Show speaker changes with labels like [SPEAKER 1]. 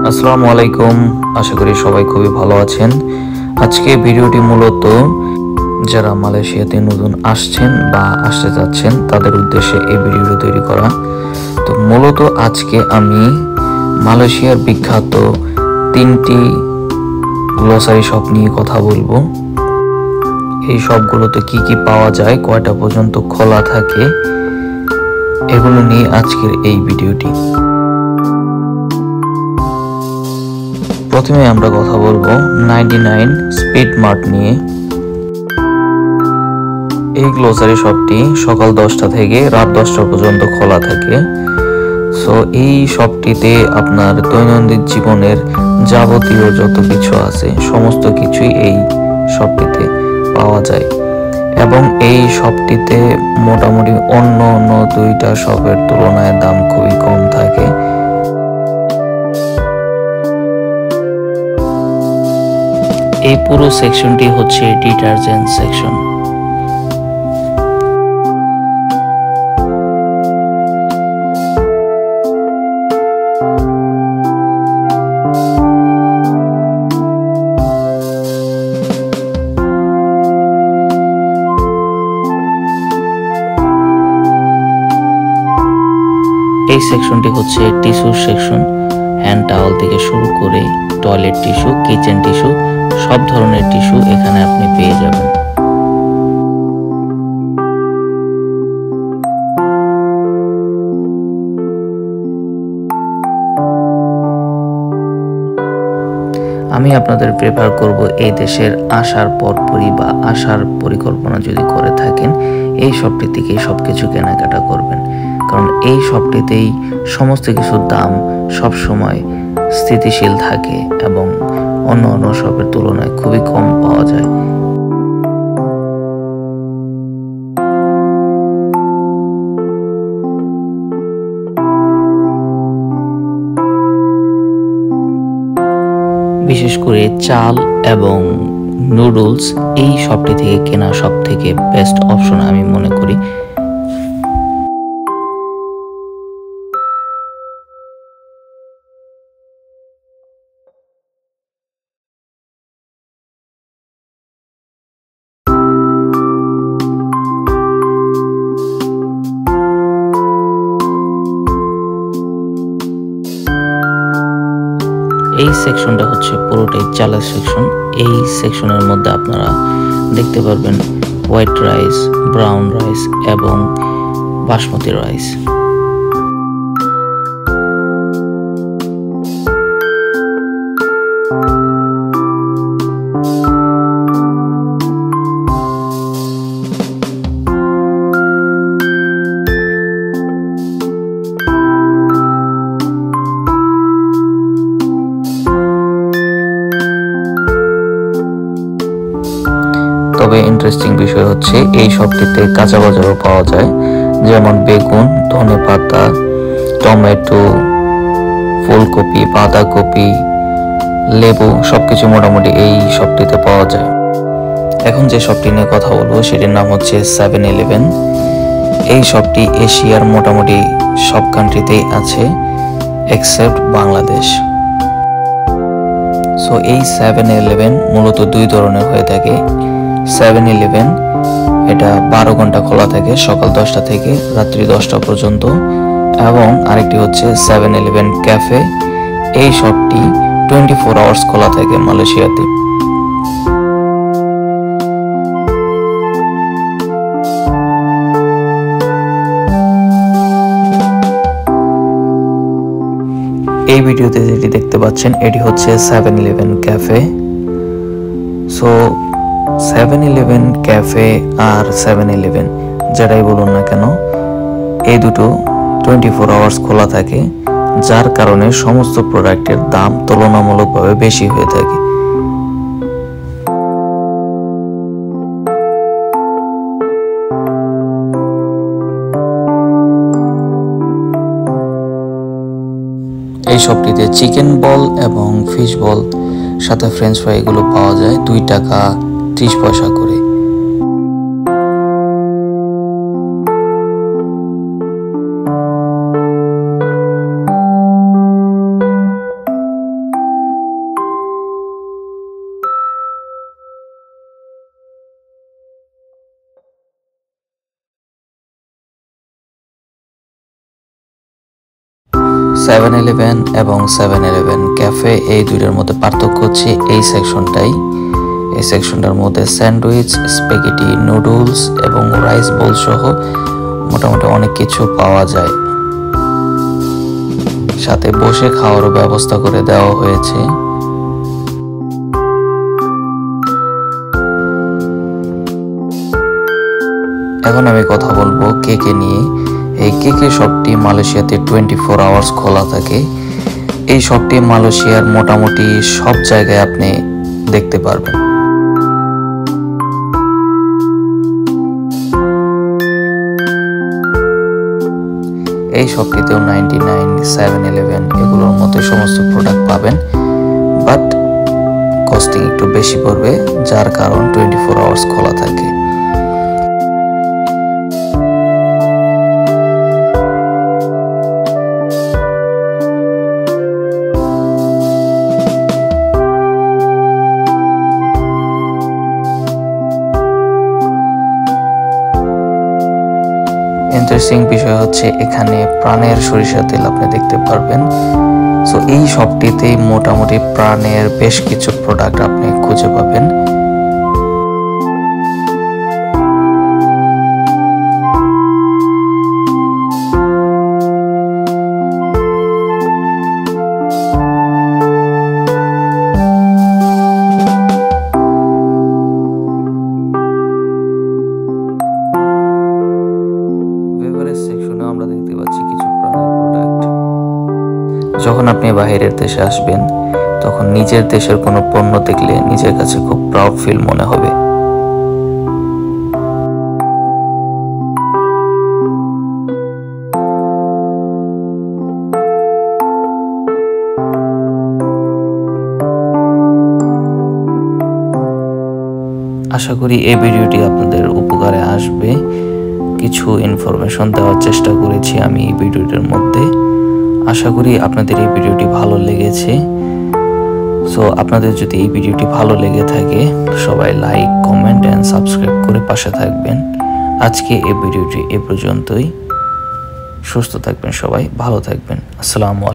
[SPEAKER 1] আসসালামু আলাইকুম। আশা করি সবাই খুবই ভালো আছেন। আজকে ভিডিওটি মূলত যারা মালয়েশিয়াতে নতুন আসছেন বা আসতে যাচ্ছেন তাদের উদ্দেশ্যে এই ভিডিওটি তৈরি করা। তো মূলত আজকে আমি মালয়েশিয়ার বিখ্যাত 3টি গ্লোসারি শপ নিয়ে কথা বলবো। এই শপগুলোতে কি কি পাওয়া যায়, কয়টা পর্যন্ত খোলা থাকে, এগুলো নিয়ে আজকের এই ভিডিওটি। প্রথমে আমরা কথা বলবো 99 স্পিড মার্ট নিয়ে। এই গ্লোসারি শপটি সকাল 10টা থেকে রাত 10টা পর্যন্ত খোলা থাকে। সো এই শপটিতে আপনার দৈনন্দিন জীবনের যাবতীয় যত কিছু আছে সমস্ত কিছুই এই শপটিতে পাওয়া যায় এবং এই শপটিতে মোটামুটি অন্য 2টা শপের তুলনায় দাম খুবই কম থাকে। এই পুরো সেকশনটি হচ্ছে ডিটারজেন্ট সেকশন। এই সেকশনটি হচ্ছে টিস্যুর সেকশন। হ্যান্ড টাওয়াল থেকে শুরু করে টয়লেট টিস্যু, কিচেন টিস্যু, সব ধরনের টিস্যু এখানে আপনি পেয়ে যাবেন। আমি আপনাদের প্রেফার করব এই দেশের আসার পরপরই বা আসার পরিকল্পনা যদি করে থাকেন এই শপটি থেকেই সবকিছু কেনাকাটা করবেন, কারণ এই শপটিতেই সমস্ত কিছুর দাম সবসময় স্থিতিশীল থাকে এবং অন্য শপের তুলনায় খুবই কম পাওয়া যায়। বিশেষ করে চাল এবং নুডলস এই শপটি থেকে কেনা সব থেকে বেস্ট অপশন আমি মনে করি। এই সেকশনটা হচ্ছে পুরোটাই চালের সেকশন। এই সেকশনের মধ্যে আপনারা দেখতে পারবেন হোয়াইট রাইস, ব্রাউন রাইস এবং বাসমতি রাইস। তবে ইন্টারেস্টিং বিষয় হচ্ছে এই শপটিতে কাঁচা বাজারও পাওয়া যায়, যেমন বেগুন, ধনেপাতা, টমেটো, ফুলকপি, বাঁধাকপি, লেবু সবকিছু মোটামুটি এই শপটিতে পাওয়া যায়। এখন যে শপটি নিয়ে কথা বলবো সেটির নাম হচ্ছে 7-Eleven। এই শপটি এশিয়ার মোটামুটি সব কান্ট্রিতেই আছে এক্সেপ্ট বাংলাদেশ। সো এই 7-Eleven মূলত 2 ধরনের হয়ে থাকে। 7-Eleven এটা 12 ঘন্টা খোলা থাকে, সকাল 10টা থেকে রাত্রি 10টা পর্যন্ত, এবং আরেকটি হচ্ছে 7-Eleven ক্যাফে। এই শপটি 24 আওয়ার্স খোলা থাকে মালয়েশিয়াতে। এই ভিডিওতে যেটি দেখতে পাচ্ছেন এটি হচ্ছে 7-Eleven cafe. So 7-Eleven cafe আর 7-Eleven যেটাই বলুন না কেন এই দুটো 24 আওয়ার্স খোলা থাকে, যার কারণে সমস্ত প্রোডাক্টের দাম তুলনামূলকভাবে বেশি হয়ে থাকে। এই শপটিতে চিকেন বল এবং ফিশ বল সাথে ফ্রেঞ্চ ফ্রাই এগুলো পাওয়া যায় 2 টাকা 30 পয়সা করে। 7-Eleven এবং 7-Eleven ক্যাফে এই দুইটার মধ্যে পার্থক্য হচ্ছে এই সেকশনটাই। এই সেকশনটার মধ্যে স্যান্ডউইচ, স্প্যাগেটি, নুডলস এবং রাইস বোল সহ মোটামুটি অনেক কিছু পাওয়া যায়। সাথে বসে খাওয়ারও ব্যবস্থা করে দেওয়া হয়েছে। এখন আমি কথা বলবো কেকে নিয়ে। এই কেকে শপটি মালয়েশিয়াতে 24 আওয়ার্স খোলা থাকে। এই শপটি মালয়েশিয়ার মোটামুটি সব জায়গায় আপনি দেখতে পারবেন। এই শপটিতেও 99, 7-Eleven এগুলোর মতো সমস্ত প্রোডাক্ট পাবেন, বাট কস্টিং একটু বেশি পড়বে, যার কারণ 24 আওয়ার্স খোলা থাকে। ইন্টারেস্টিং বিষয় হচ্ছে এখানে প্রাণের সরিষা তেল আপনি দেখতে পারবেন। সো এই শপটিতেই মোটামুটি প্রাণের বেশ কিছু প্রোডাক্ট আপনি খুঁজে পাবেন। আমরা দেখতে পাচ্ছি কিছু প্রাণের প্রোডাক্ট। যখন আপনি বাইরের দেশে আসবেন তখন নিজের দেশের কোনো পণ্য দেখলে নিজের কাছে খুব প্রাউড ফিল মনে হবে। আশা করি এই ভিডিওটি আপনাদের উপকারে আসবে। কিছু ইনফরমেশন দেওয়ার চেষ্টা করেছি আমি এই ভিডিওটির মধ্যে। আশা করি আপনাদের এই ভিডিওটি ভালো লেগেছে। সো আপনাদের যদি এই ভিডিওটি ভালো লেগে থাকে সবাই লাইক, কমেন্ট এন্ড সাবস্ক্রাইব করে পাশে থাকবেন। আজকে এই ভিডিওটি এ পর্যন্তই। সুস্থ থাকবেন সবাই, ভালো থাকবেন। আসসালামু আলাইকুম।